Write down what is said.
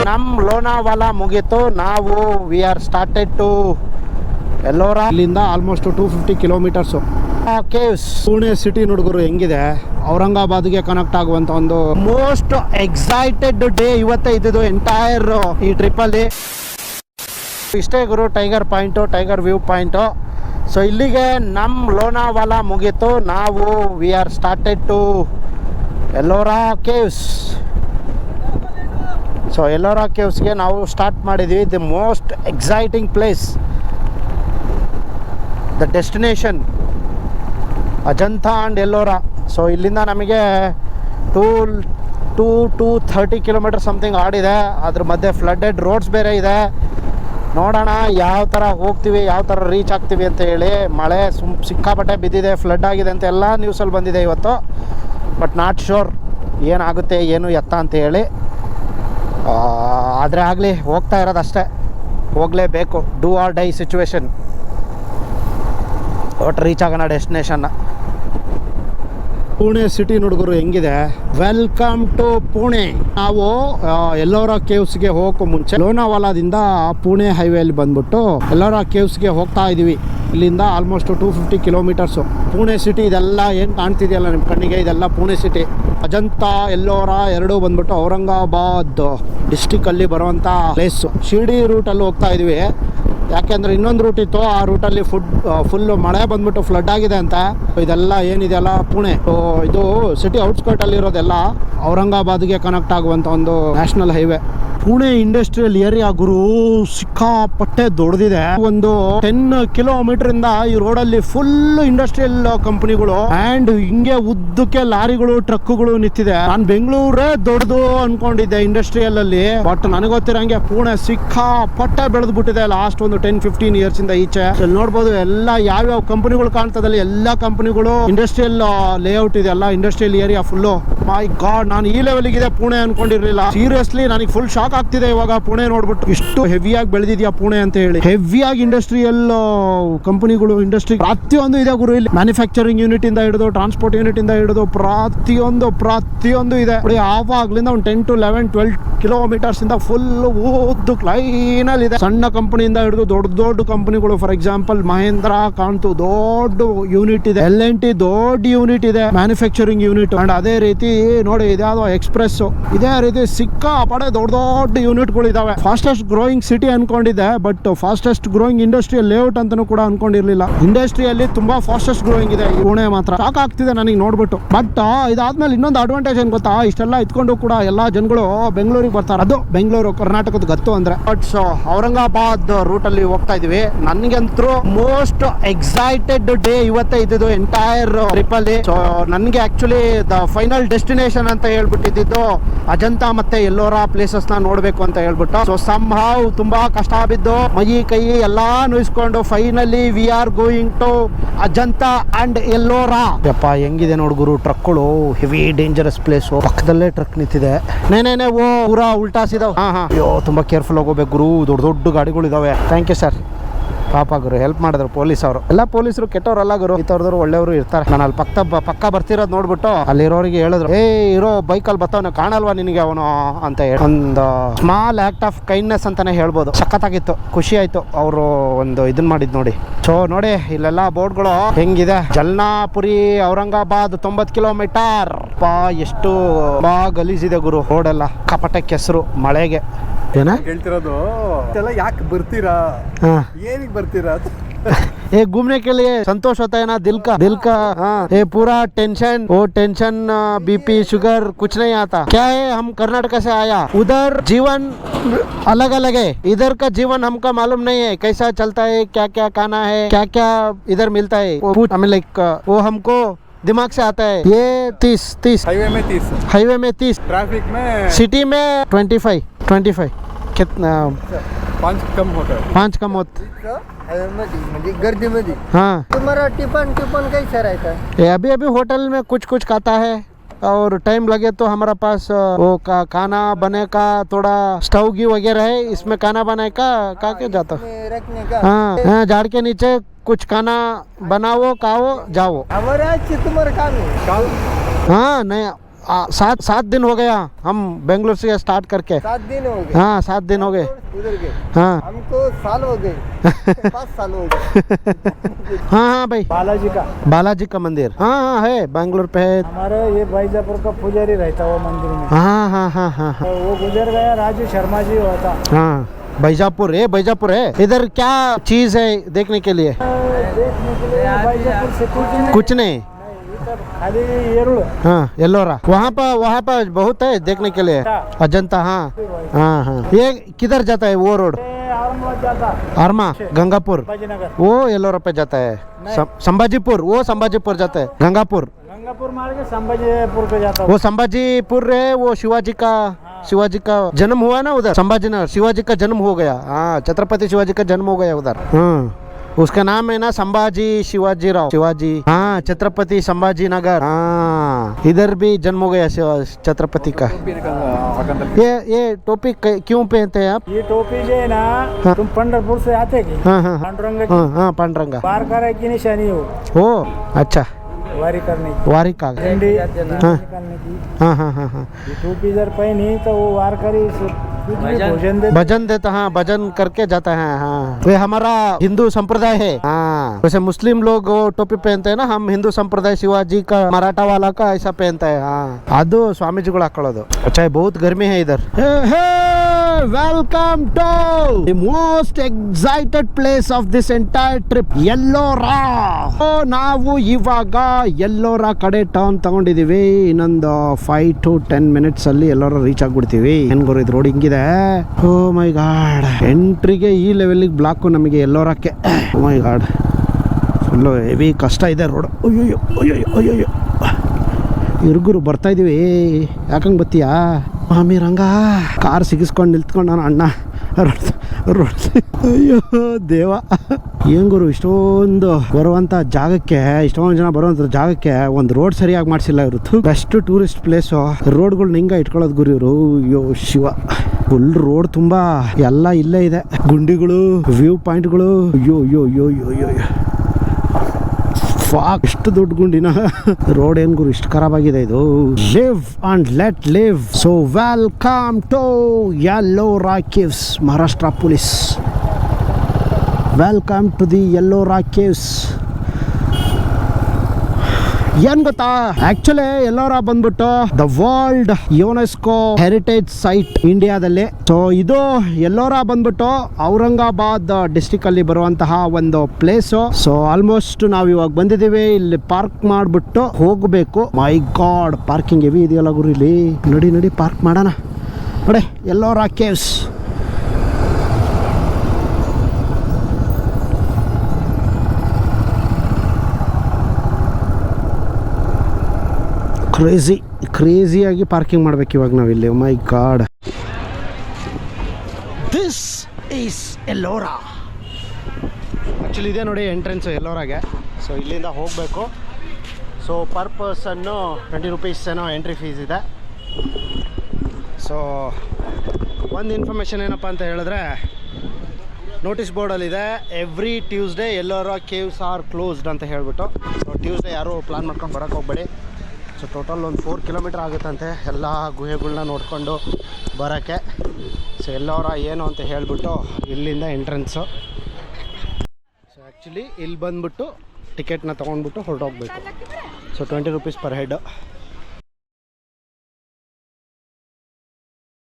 ನಮ್ಮ ಲೋನಾವಾಲ ಮುಗೀತು. ನಾವು we are started to Ellora. ಇಲ್ಲಿಂದ almost 250 kilometres. Caves Pune city ನೋಡಿದ್ರು ಹೆಂಗಿದೆ, ಔರಂಗಾಬಾದ್ಗೆ ಕನೆಕ್ಟ್ ಆಗುವಂತ ಒಂದು ಮೋಸ್ಟ್ ಎಕ್ಸೈಟೆಡ್ ಡೇ ಇವತ್ತೇ ಇದ್ದು ಎಂಟೈರ್ ಈ ಟ್ರಿಪ್ಪಲ್ಲಿ. ಇಷ್ಟೇ ಗುರು tiger point, tiger view point. So ಇಲ್ಲಿಗೆ ನಮ್ಮ ಲೋನಾವಾಲ ಮುಗೀತು. ನಾವು we are started to Ellora caves. So Ellora ಕೇವ್ಸ್ಗೆ ನಾವು ಸ್ಟಾರ್ಟ್ ಮಾಡಿದ್ವಿ. The most exciting place, the destination Ajanta and Ellora. So ಇಲ್ಲಿಂದ ನಮಗೆ 230 ಕಿಲೋಮೀಟರ್ ಸಮಥಿಂಗ್ ಆಡಿದೆ. ಅದ್ರ ಮಧ್ಯೆ ಫ್ಲಡ್ಡೆಡ್ ರೋಡ್ಸ್ ಬೇರೆ ಇದೆ. ನೋಡೋಣ ಯಾವ ಥರ ಹೋಗ್ತೀವಿ, ಯಾವ ಥರ ರೀಚ್ ಆಗ್ತೀವಿ ಅಂತ ಹೇಳಿ. ಮಳೆ ಸಿಕ್ಕಾಪಟ್ಟೆ ಬಿದ್ದಿದೆ, ಫ್ಲಡ್ ಆಗಿದೆ ಅಂತ ಎಲ್ಲ ನ್ಯೂಸಲ್ಲಿ ಬಂದಿದೆ ಇವತ್ತು. ಬಟ್ ನಾಟ್ ಶೋರ್ ಏನಾಗುತ್ತೆ ಏನು ಎತ್ತ ಅಂತ ಹೇಳಿ. ಆದರೆ ಆಗಲಿ, ಹೋಗ್ತಾ ಇರೋದಷ್ಟೇ, ಹೋಗಲೇಬೇಕು. Do or die situation. ಒಟ್ಟು ರೀಚ್ ಆಗೋಣ ಡೆಸ್ಟಿನೇಷನ್ನ. ಪುಣೆ ಸಿಟಿ ನೋಡಿದ್ರು ಹೆಂಗಿದೆ. Welcome to Pune. ನಾವು ಎಲ್ಲೋರಾ ಕೇವ್ಸ್ಗೆ ಹೋಗೋಕ್ಕೂ ಮುಂಚೆ ಲೋನಾವಾಲಾದಿಂದ ಪುಣೆ ಹೈವೇಲಿ ಬಂದ್ಬಿಟ್ಟು ಎಲ್ಲೋರಾ ಕೇವ್ಸ್ಗೆ ಹೋಗ್ತಾ ಇದ್ದೀವಿ. ಇಲ್ಲಿಂದ ಆಲ್ಮೋಸ್ಟ್ 250 ಕಿಲೋಮೀಟರ್ಸು. ಪುಣೆ ಸಿಟಿ ಇದೆಲ್ಲ ಏನು ಕಾಣ್ತಿದೆಯಲ್ಲ ನಿಮ್ಮ ಕಣ್ಣಿಗೆ, ಇದೆಲ್ಲ ಪುಣೆ ಸಿಟಿ. ಅಜಂತಾ ಎಲ್ಲೋರಾ ಎರಡೂ ಬಂದ್ಬಿಟ್ಟು ಔರಂಗಾಬಾದ್ ಡಿಸ್ಟಿಕಲ್ಲಿ ಬರುವಂಥ ಪ್ಲೇಸು. ಶಿರ್ಡಿ ರೂಟಲ್ಲಿ ಹೋಗ್ತಾ ಇದ್ವಿ. ಯಾಕೆಂದರೆ ಇನ್ನೊಂದು ರೂಟ್ ಇತ್ತು, ಆ ರೂಟಲ್ಲಿ ಫುಲ್ಲು ಮಳೆ ಬಂದ್ಬಿಟ್ಟು ಫ್ಲಡ್ ಆಗಿದೆ ಅಂತ. ಇದೆಲ್ಲ ಏನಿದೆಯಲ್ಲ ಪುಣೆ, ಇದು ಸಿಟಿ ಔಟ್ಸ್ಕರ್ಟಲ್ಲಿರೋದೆಲ್ಲ ಔರಂಗಾಬಾದ್ಗೆ ಕನೆಕ್ಟ್ ಆಗುವಂಥ ಒಂದು national highway. Pune industrial area ಗುರು ಸಿಕ್ಕಾಪಟ್ಟೆ ದೊಡ್ಡದಿದೆ. ಒಂದು 10 ಕಿಲೋಮೀಟರ್ ಇಂದ ಈ ರೋಡಲ್ಲಿ ಫುಲ್ ಇಂಡಸ್ಟ್ರಿಯಲ್ ಕಂಪನಿಗಳು ಆ್ಯಂಡ್ ಹಿಂಗೆ ಉದ್ದಕ್ಕೆ ಲಾರಿಗಳು ಟ್ರಕ್ಗಳು ನಿಂತಿದೆ. ನಾನು ಬೆಂಗಳೂರೇ ದೊಡ್ಡದು ಅನ್ಕೊಂಡಿದ್ದೆ ಇಂಡಸ್ಟ್ರಿಯಲ್ ಅಲ್ಲಿ. ಬಟ್ ನನಗೆ ಗೊತ್ತಿರಂಗೆ ಪುಣೆ ಸಿಕ್ಕಾಪಟ್ಟೆ ಬೆಳೆದು ಬಿಟ್ಟಿದೆ ಲಾಸ್ಟ್ ಒಂದು 10-15 ಇಯರ್ಸ್ ಇಂದ ಈಚೆ. ನೋಡ್ಬೋದು ಎಲ್ಲ ಯಾವ್ಯಾವ ಕಂಪನಿಗಳು ಕಾಣ್ತದಲ್ಲಿ, ಎಲ್ಲ ಕಂಪನಿಗಳು ಇಂಡಸ್ಟ್ರಿಯಲ್ ಲೇಔಟ್ ಇದೆ, ಎಲ್ಲ ಇಂಡಸ್ಟ್ರಿಯಲ್ ಏರಿಯಾ ಫುಲ್ಲು. ಮೈ ಗಾಡ್, ನಾನು ಈ ಲೆವೆಲ್ಗಿದೆ ಪುಣೆ ಅನ್ಕೊಂಡಿರ್ಲಿಲ್ಲ. ಸೀರಿಯಸ್ಲಿ ನನಗೆ ಫುಲ್ ಶಾಕ್ ಆಗ್ತಿದೆ ಇವಾಗ ಪುಣೆ ನೋಡ್ಬಿಟ್ಟು. ಇಷ್ಟು ಹೆವಿಯಾಗಿ ಬೆಳೆದಿದ್ಯಾ ಪುಣೆ ಅಂತ ಹೇಳಿ. ಹೆವಿಯಾಗಿ ಇಂಡಸ್ಟ್ರಿಯಲ್ ಕಂಪನಿಗಳು, ಇಂಡಸ್ಟ್ರಿ ಪ್ರತಿಯೊಂದು ಇದೆ ಗುರು ಇಲ್ಲಿ. ಮ್ಯಾನುಫ್ಯಾಕ್ಚರಿಂಗ್ ಯೂನಿಟ್ ಇಂದ ಹಿಡಿದು ಟ್ರಾನ್ಸ್ಪೋರ್ಟ್ ಯೂನಿಟ್ ಇಂದ ಹಿಡಿದು ಪ್ರತಿಯೊಂದು ಇದೆ. ಆವಾಗ್ಲಿಂದ ಒಂದು 10 to 11-12 ಕಿಲೋಮೀಟರ್ಸ್ ಇಂದ ಫುಲ್ ಉದ್ದು ಲೈನ್ ಅಲ್ಲಿ ಇದೆ. ಸಣ್ಣ ಕಂಪನಿಯಿಂದ ಹಿಡಿದು ದೊಡ್ಡ ಕಂಪನಿಗಳು. ಫಾರ್ ಎಕ್ಸಾಂಪಲ್ ಮಹೇಂದ್ರ ಕಾಣ್ತು, ದೊಡ್ಡ ಯೂನಿಟ್ ಇದೆ. L&T ದೊಡ್ಡ ಯೂನಿಟ್ ಇದೆ, ಮ್ಯಾನುಫ್ಯಾಕ್ಚರಿಂಗ್ ಯೂನಿಟ್. ಅಂಡ್ ಅದೇ ರೀತಿ ನೋಡಿ ಇದ್ಯಾವುದೋ ಎಕ್ಸ್ಪ್ರೆಸ್, ಇದೇ ರೀತಿ ಸಿಕ್ಕಾಪಡೆ ದೊಡ್ಡ ಯೂನಿಟ್ಗಳು ಇದಾವೆ. ಫಾಸ್ಟೆಸ್ಟ್ ಗ್ರೋಯಿಂಗ್ ಸಿಟಿ ಅನ್ಕೊಂಡಿದ್ದೆ, but fastest growing industrial layout ಅಂತಾನೂ ಕೂಡ ಅನ್ಕೊಂಡಿರ್ಲಿಲ್ಲ. ಇಂಡಸ್ಟ್ರಿಯಲ್ಲಿ ತುಂಬಾ ಫಾಸ್ಟೆಸ್ಟ್ ಗ್ರೋಯಿಂಗ್ ಇದೆ ಈ ಪುಣೆ ಮಾತ್ರ. ಸಾಕಾಗ್ತಿದೆ ನನಗೆ ನೋಡ್ಬಿಟ್ಟು. ಬಟ್ ಇದಾದ್ಮೇಲೆ ಇನ್ನೊಂದು ಅಡ್ವಾಂಟೇಜ್ ಏನ್ ಗೊತ್ತಾ, ಇಷ್ಟೆಲ್ಲ ಇಟ್ಕೊಂಡು ಕೂಡ ಎಲ್ಲಾ ಜನಗಳು ಬೆಂಗಳೂರಿಗೆ ಬರ್ತಾರೆ. ಅದು ಬೆಂಗಳೂರು ಕರ್ನಾಟಕದ ಗತ್ತು ಅಂದ್ರೆ. ಬಟ್ ಸೊ ಔರಂಗಾಬಾದ್ ರೂಟ್ ಅಲ್ಲಿ ಹೋಗ್ತಾ ಇದೀವಿ. ನನಗಂತೂ ಮೋಸ್ಟ್ ಎಕ್ಸೈಟೆಡ್ ಡೇ ಇವತ್ತೇ ಇದ್ದು ಎಂಟೈರ್ ಟ್ರಿಪ್ ಅಲ್ಲಿ. ಸೊ ನನಗೆ ಆಕ್ಚುಲಿ ದ ಫೈನಲ್ ಡೆಸ್ಟಿನೇಷನ್ ಅಂತ ಹೇಳ್ಬಿಟ್ಟಿದ್ದು ಅಜಂತಾ ಮತ್ತೆ ಎಲ್ಲೋರಾ ಪ್ಲೇಸಸ್ ನ ನೋಡ್ಬೇಕು ಅಂತ ಹೇಳ್ಬಿಟ್ಟು. ಸೊ ಸಂಹಾವ್ ತುಂಬಾ ಕಷ್ಟ ಬಿದ್ದು ಮೈ ಕೈ ಎಲ್ಲಾ ನೋಯಿಸ್ಕೊಂಡು finally we are going to Ajanta and Ellora. ಯಪ್ಪ ಹೆಂಗಿದೆ ನೋಡ್ ಗುರು, ಟ್ರಕ್ಗಳು ಹೆವಿ ಡೇಂಜರಸ್ ಪ್ಲೇಸ್. ಪಕ್ಕದಲ್ಲೇ ಟ್ರಕ್ ನಿಂತಿದೆ. ನೇನೇನೆ ಓ ಪೂರಾ ಉಲ್ಟಾ ಸಿದಾವ್. ಅಯ್ಯೋ ತುಂಬಾ ಕೇರ್ಫುಲ್ ಆಗೋಬೇಕು ಗುರು, ದೊಡ್ಡ ಗಾಡಿಗಳು ಇದಾವೆ. Thank you sir. ಪಾಪ ಗುರು ಹೆಲ್ಪ್ ಮಾಡಿದ್ರು ಪೊಲೀಸ್ ಅವರು. ಎಲ್ಲ ಪೊಲೀಸರು ಕೆಟ್ಟವ್ರಲ್ಲ ಗುರು, ಈ ತರದವ್ರು ಒಳ್ಳೆಯವರು ಇರ್ತಾರೆ. ನಾನು ಅಲ್ಲಿ ಪಕ್ಕ ಬರ್ತಿರೋದು ನೋಡ್ಬಿಟ್ಟು ಅಲ್ಲಿರೋರಿಗೆ ಹೇಳಿದ್ರು, ಇರೋ ಬೈಕಲ್ಲಿ ಬರ್ತಾವನ ಕಾಣಲ್ವಾ ನಿನಗೆ ಅವನು ಅಂತ ಹೇಳಿ. ಒಂದು ಸ್ಮಾಲ್ ಆಕ್ಟ್ ಆಫ್ ಕೈಂಡ್ನೆಸ್ ಅಂತಾನೆ ಹೇಳ್ಬೋದು. ಸಖತ್ತಾಗಿತ್ತು, ಖುಷಿ ಆಯ್ತು ಅವರು ಒಂದು ಇದನ್ನ ಮಾಡಿದ್ ನೋಡಿ. ಸೊ ನೋಡಿ ಇಲ್ಲೆಲ್ಲ ಬೋರ್ಡ್ಗಳು ಹೆಂಗಿದೆ. ಜಲ್ನಾಪುರಿ ಔರಂಗಾಬಾದ್ 90 ಕಿಲೋಮೀಟರ್. ಎಷ್ಟು ಬಾ ಗಲೀಜಿದೆ ಗುರು ರೋಡ್ ಎಲ್ಲ. ಕಪಟೆ ಕೆಸರು ಮಳೆಗೆ. ಏನ ಹೇಳ್ತಿರೋದು ಯಾಕೆ ಬರ್ತೀರಾ, ಏನಿಗೆ ಬರ್ತೀರಾ? ये घूमने के लिए संतोष होता है ना दिल का। हाँ, ये पूरा टेंशन, वो टेंशन बीपी शुगर कुछ नहीं आता। क्या है, हम कर्नाटक से आया, उधर जीवन अलग अलग है, इधर का जीवन हमको मालूम नहीं है कैसा चलता है, क्या क्या खाना है, क्या क्या इधर मिलता है। लाइक वो हमको दिमाग से आता है। ये 30 हाईवे में 30 ट्रैफिक में, सिटी में 25 कितना 5 कम होता है। 5 कम होता मध्ये गर्दी मध्ये। हाँ, तुम्हारा टिफिन कैसा रहता है? अभी होटल में कुछ खाता है और टाइम लगे तो हमारा पास वो खाना बने का थोड़ा स्टोव की वगैरह है, इसमें खाना बनाए का के जाता रखने का। हाँ, झाड़ के नीचे कुछ खाना बनाओ खाओ जाओ। हमारे आज तुम्हारा काम है। हाँ नहीं, सात दिन हो गया हम बेंगलोर से स्टार्ट करके 7 दिन हो गए। हाँ 7 दिन हो गए उधर गए। हाँ हमको साल हो गए। 5 साल हो गए। हाँ हाँ भाई बालाजी का मंदिर हाँ है बेंगलोर पे है हमारे ये भाईजापुर का पुजारी रहता वो मंदिर में हाँ हाँ हाँ हाँ हाँ वो गुजर गया राजू शर्मा जी होता हाँ बैजापुर है इधर क्या चीज है देखने के लिए देखने के लिए भाईजापुर से कुछ नहीं इधर खाली येरुल हाँ येल्लोरा वहाँ पर बहुत है देखने के लिए अजंता हाँ हाँ हाँ ये किधर जाता है वो रोड औरंगाबाद जाता आरमा गंगापुर बाजीनगर वो येल्लोरा पे जाता है संभाजीपुर वो संभाजीपुर जाता है गंगापुर मार के संभाजीपुर पे जाता वो संभाजीपुर है वो शिवाजी का जन्म हुआ ना उधर संभाजीनगर शिवाजी का जन्म हो गया हाँ छत्रपति शिवाजी का जन्म हो गया उधर हाँ उसका नाम है ना संभाजी शिवाजी हाँ छत्रपति संभाजी नगर हाँ इधर भी जन्म हो गया छत्रपति का ये टोपी क्यों पहनते हैं आप ये टोपी जो है ना हाँ। तुम पंढरपुर से आते कि हाँ हाँ पांडुरंग हाँ पांडुरंगा पार करे की निशानी हो ओ अच्छा वारी करने की वारी का झंडी हाँ। निकालने की हाँ हाँ हाँ हाँ ये टोपी जर पहनी तो वो वार करी भजन देता हाँ भजन करके जाता है हाँ ये हमारा हिंदू संप्रदाय है हाँ वैसे मुस्लिम लोग वो टोपी पहनते हैं ना हम हिंदू संप्रदाय शिवाजी का मराठा वाला का ऐसा पहनता है हाँ ಅದು ಸ್ವಾಮೀಜಿಗಳು ಹಾಕೊಳ್ಳೋದು अच्छा बहुत गर्मी है इधर welcome to the most excited place of this entire trip Ellora ನಾವು ಇವಾಗ ಎಲ್ಲೋರಾ ಕಡೆ ಟರ್ನ್ ತಗೊಂಡಿದೀವಿ ಇನ್ನೊಂದು 5 to 10 ಮಿನಿಟ್ಸ್ ಅಲ್ಲಿ ಎಲ್ಲೋರಾ ರೀಚ್ ಆಗ್ಬಿಡ್ತೀವಿ ಏನ್ ಗುರು ಇದು ರೋಡ್ ಹಿಂಗಿದೆ ಓ ಮೈ ಗಾಡ್ ಎಂಟ್ರಿಗೆ ಈ ಲೆವೆಲ್ಗೆ ಬ್ಲಾಕು ನಮಗೆ ಎಲ್ಲೋರಕ್ಕೆ ಓ ಮೈ ಗಾಡ್ ಫುಲ್ಲು ಹೆವಿ ಕಷ್ಟ ಇದೆ ರೋಡ್ ಅಯ್ಯೋ ಅಯ್ಯೋ ಇರುಗುರು ಬರ್ತಾ ಇದೀವಿ ಯಾಕಂಗೆ ಬತ್ತೀಯಾ ಮಾಮಿ ರಂಗ ಕಾರ್ ಸಿಗಿಸ್ಕೊಂಡು ನಿಲ್ತ್ಕೊಂಡು ನಾನು ಅಣ್ಣ ಅಯ್ಯೋ ದೇವ ಏನ್ ಗುರು ಇಷ್ಟೊಂದು ಬರುವಂತ ಜಾಗಕ್ಕೆ ಇಷ್ಟೊಂದು ಜನ ಬರುವಂತ ಜಾಗಕ್ಕೆ ಒಂದು ರೋಡ್ ಸರಿಯಾಗಿ ಮಾಡಿಸಿಲ್ಲ ಇವರು ಬೆಸ್ಟ್ ಟೂರಿಸ್ಟ್ ಪ್ಲೇಸು ರೋಡ್ಗಳನ್ನ ಹಿಂಗ ಇಟ್ಕೊಳ್ಳೋದು ಗುರು ಇವರು ಅಯ್ಯೋ ಶಿವ ಫುಲ್ ರೋಡ್ ತುಂಬಾ ಎಲ್ಲ ಇಲ್ಲೇ ಇದೆ ಗುಂಡಿಗಳು ವ್ಯೂ ಪಾಯಿಂಟ್ಗಳು ಅಯ್ಯೋ ಎಷ್ಟು ದೊಡ್ಡ ಗುಂಡಿನ ರೋಡ್ ಏನ್ ಗುರು ಇಷ್ಟು ಖರಾಬ್ ಆಗಿದೆ ಇದು live and let live so welcome to Ellora caves Maharashtra police welcome to the Ellora caves ಏನ್ ಗೊತ್ತಾ ಆಕ್ಚುಲಿ ಎಲ್ಲೋರಾ ಬಂದ್ಬಿಟ್ಟು the world UNESCO heritage site ಇಂಡಿಯಾದಲ್ಲಿ ಸೊ ಇದು ಎಲ್ಲೋರಾ ಬಂದ್ಬಿಟ್ಟು ಔರಂಗಾಬಾದ್ ಡಿಸ್ಟ್ರಿಕ್ಟ್ ಅಲ್ಲಿ ಬರುವಂತಹ ಒಂದು ಪ್ಲೇಸ್ ಸೊ ಆಲ್ಮೋಸ್ಟ್ ನಾವ್ ಇವಾಗ ಬಂದಿದ್ದೀವಿ ಇಲ್ಲಿ ಪಾರ್ಕ್ ಮಾಡ್ಬಿಟ್ಟು ಹೋಗ್ಬೇಕು ಮೈ ಗಾಡ್ ಪಾರ್ಕಿಂಗ್ ಹೆವಿ ಇದೆಯಲ್ಲ ಗುರು ಇಲ್ಲಿ ನಡಿ ಪಾರ್ಕ್ ಮಾಡೋಣ ನೋಡಿ ಎಲ್ಲೋರಾ ಕೇವ್ಸ್ ಕ್ರೇಜಿಯಾಗಿ ಪಾರ್ಕಿಂಗ್ ಮಾಡ್ಬೇಕು ಇವಾಗ ನಾವಿಲ್ಲಿ my god this is Ellora actually ಇದೆ ನೋಡಿ ಎಂಟ್ರೆನ್ಸು ಎಲ್ಲೋರಾಗೆ ಸೊ ಇಲ್ಲಿಂದ ಹೋಗಬೇಕು ಸೊ ಪರ್ ಪರ್ಸನ್ನು 20 ರೂಪೀಸ್ ಏನೋ ಎಂಟ್ರಿ ಫೀಸ್ ಇದೆ ಸೊ ಒಂದು ಇನ್ಫಾರ್ಮೇಷನ್ ಏನಪ್ಪ ಅಂತ ಹೇಳಿದ್ರೆ ನೋಟಿಸ್ ಬೋರ್ಡಲ್ಲಿದೆ every Tuesday Ellora caves are closed ಅಂತ ಹೇಳ್ಬಿಟ್ಟು ಸೊ ಟ್ಯೂಸ್ಡೇ ಯಾರೂ ಪ್ಲ್ಯಾನ್ ಮಾಡ್ಕೊಂಡು ಬರೋಕ್ಕೆ ಹೋಗ್ಬೇಡಿ ಸೊ ಟೋಟಲ್ ಒಂದು 4 ಕಿಲೋಮೀಟ್ರ್ ಆಗುತ್ತಂತೆ ಎಲ್ಲ ಗುಹೆಗಳ್ನ ನೋಡಿಕೊಂಡು ಬರೋಕ್ಕೆ ಸೊ ಎಲ್ಲೋರಾ ಏನು ಅಂತ ಹೇಳಿಬಿಟ್ಟು ಇಲ್ಲಿಂದ ಎಂಟ್ರೆನ್ಸು ಸೊ ಆ್ಯಕ್ಚುಲಿ ಇಲ್ಲಿ ಬಂದುಬಿಟ್ಟು ಟಿಕೆಟ್ನ ತೊಗೊಂಡ್ಬಿಟ್ಟು ಹೊರಟೋಗ್ಬೇಕು ಸೊ 20 ರೂಪೀಸ್ ಪರ್ ಹೆಡ್